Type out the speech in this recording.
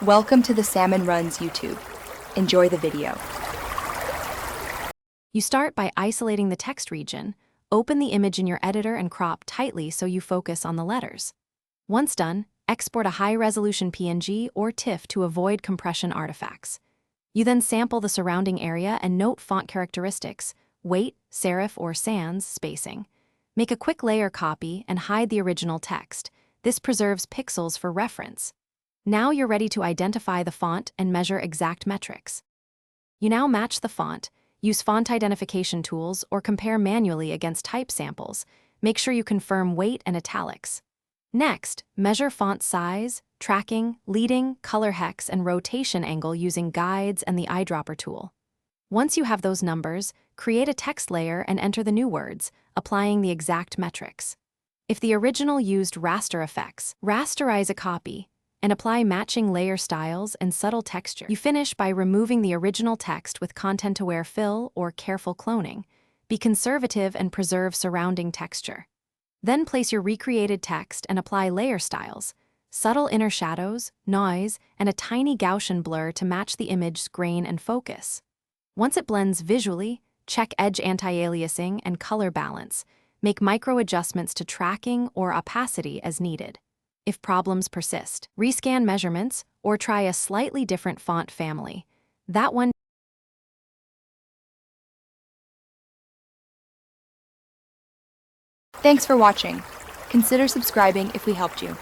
Welcome to the Salmon Runs YouTube. Enjoy the video. You start by isolating the text region. Open the image in your editor and crop tightly so you focus on the letters. Once done, export a high-resolution PNG or TIFF to avoid compression artifacts. You then sample the surrounding area and note font characteristics, weight, serif or sans spacing. Make a quick layer copy and hide the original text. This preserves pixels for reference. Now you're ready to identify the font and measure exact metrics. You now match the font, use font identification tools, or compare manually against type samples. Make sure you confirm weight and italics. Next, measure font size, tracking, leading, color hex, and rotation angle using guides and the eyedropper tool. Once you have those numbers, create a text layer and enter the new words, applying the exact metrics. If the original used raster effects, rasterize a copy and apply matching layer styles and subtle texture. You finish by removing the original text with content-aware fill or careful cloning. Be conservative and preserve surrounding texture. Then place your recreated text and apply layer styles, subtle inner shadows, noise, and a tiny Gaussian blur to match the image's grain and focus. Once it blends visually, check edge anti-aliasing and color balance. Make micro adjustments to tracking or opacity as needed. If problems persist, rescan measurements or try a slightly different font family. That one. Thanks for watching. Consider subscribing if we helped you.